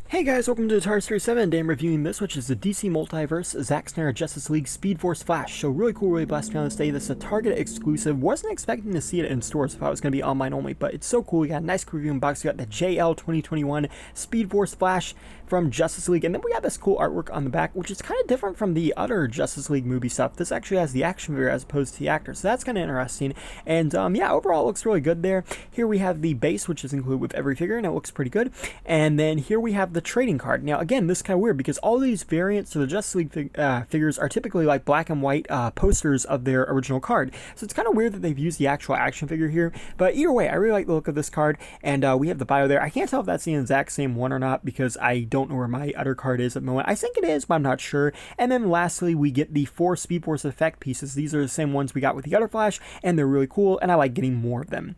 Hey guys, welcome to Tars37. Today I'm reviewing this, which is the DC Multiverse Zack Snyder Justice League Speed Force Flash. So really cool, really blessed to be on this day. This is a Target exclusive. Wasn't expecting to see it in stores. I thought it was going to be online only, but it's so cool. We got a nice review box. We got the Zsjl 2021 Speed Force Flash from Justice League, and then we got this cool artwork on the back, which is kind of different from the other Justice League movie stuff. This actually has the action figure as opposed to the actor, so that's kind of interesting. And yeah, overall it looks really good there. Here we have the base, which is included with every figure, and it looks pretty good. And then here we have the trading card. Now again, this is kind of weird because all these variants of the Justice League figures are typically like black and white posters of their original card, so it's kind of weird that they've used the actual action figure here. But either way, I really like the look of this card, and we have the bio there. I can't tell if that's the exact same one or not because I don't know where my other card is at the moment. I think it is, but I'm not sure. And then lastly, we get the 4 Speed Force effect pieces. These are the same ones we got with the other Flash, and they're really cool, and I like getting more of them.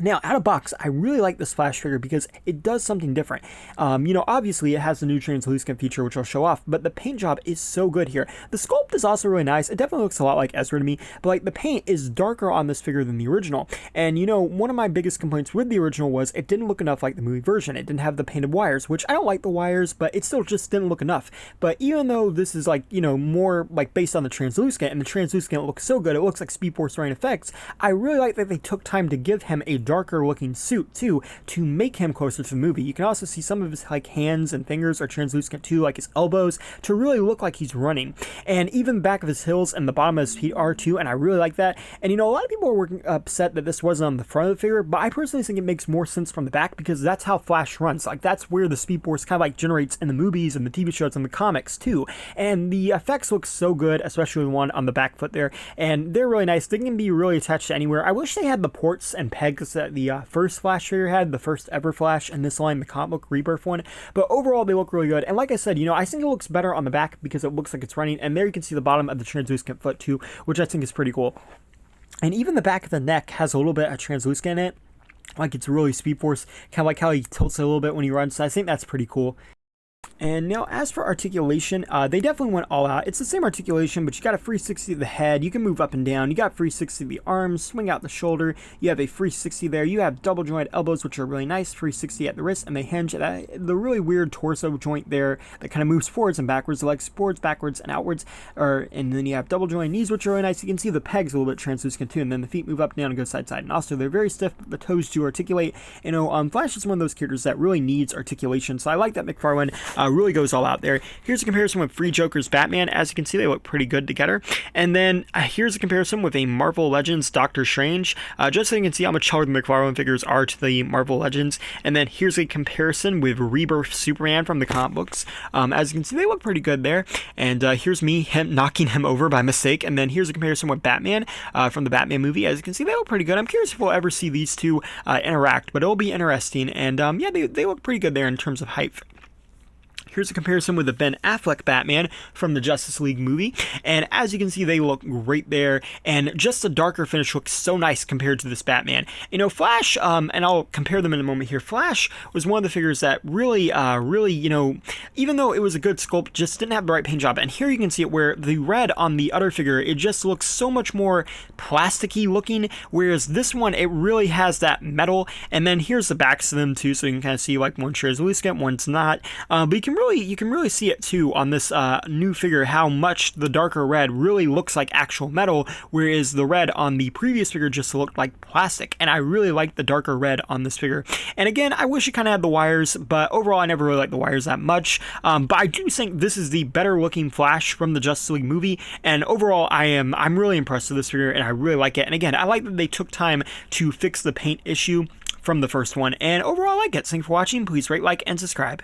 Now, out of box, I really like this Flash figure because it does something different. You know, obviously it has the new translucent feature, which I'll show off, but the paint job is so good here. The sculpt is also really nice. It definitely looks a lot like Zsjl to me, but like the paint is darker on this figure than the original. And you know, one of my biggest complaints with the original was it didn't look enough like the movie version. It didn't have the painted wires, which I don't like the wires, but it still just didn't look enough. But even though this is like, you know, more like based on the translucent, and the translucent looks so good, it looks like Speed Force Rain effects, I really like that they took time to give him a darker looking suit too, to make him closer to the movie. You can also see some of his like hands and fingers are translucent too, like his elbows, to really look like he's running. And even the back of his heels and the bottom of his feet are too, and I really like that. And you know, a lot of people are upset that this wasn't on the front of the figure, but I personally think it makes more sense from the back because that's how Flash runs. Like that's where the Speed Force kind of like generates in the movies and the TV shows and the comics too. And the effects look so good, especially the one on the back foot there, and they're really nice. They can be really attached to anywhere. I wish they had the ports and pegs that the first Flash figure had, the first ever Flash in this line, the comic book Rebirth one, but overall they look really good. And like I said, you know, I think it looks better on the back because it looks like it's running, and there you can see the bottom of the translucent foot too, which I think is pretty cool. And even the back of the neck has a little bit of translucent in it, like it's really Speed Force, kind of like how he tilts it a little bit when he runs, so I think that's pretty cool. And now, as for articulation, they definitely went all out. It's the same articulation, but you got a 360 of the head. You can move up and down. You got 360 of the arms, swing out the shoulder. You have a 360 there. You have double joint elbows, which are really nice. 360 at the wrist, and they hinge at the really weird torso joint there that kind of moves forwards and backwards. The legs forwards, backwards, and outwards. And then you have double joint knees, which are really nice. You can see the pegs a little bit translucent too, and then the feet move up and down and go side to side. And also, they're very stiff, but the toes do articulate. You know, Flash is one of those characters that really needs articulation, so I like that Mcfarlane really goes all out there. Here's a comparison with Free Joker's Batman. As you can see, they look pretty good together. And then here's a comparison with a Marvel Legends Doctor Strange, just so you can see how much taller the Mcfarlane figures are to the Marvel Legends. And then here's a comparison with Rebirth Superman from the comic books. As you can see, they look pretty good there. And here's him knocking him over by mistake. And then here's a comparison with Batman from the Batman movie. As you can see, they look pretty good. I'm curious if we'll ever see these two interact, but it'll be interesting. And yeah, they look pretty good there in terms of height. Here's a comparison with the Ben Affleck Batman from the Justice League movie, and as you can see, they look great there, and just the darker finish looks so nice compared to this Batman. You know, Flash, and I'll compare them in a moment here, Flash was one of the figures that really, you know, even though it was a good sculpt, just didn't have the right paint job, and here you can see it where the red on the other figure, it just looks so much more plasticky looking, whereas this one, it really has that metal. And then here's the backs of them too, so you can kind of see like one shares translucent, one's not, but you can really see it too on this new figure, how much the darker red really looks like actual metal, whereas the red on the previous figure just looked like plastic. And I really like the darker red on this figure. And again, I wish it kind of had the wires, but overall I never really liked the wires that much. But I do think this is the better looking Flash from the Justice League movie, and overall I'm really impressed with this figure, and I really like it. And again, I like that they took time to fix the paint issue from the first one, and overall I like it. Thanks for watching. Please rate, like, and subscribe.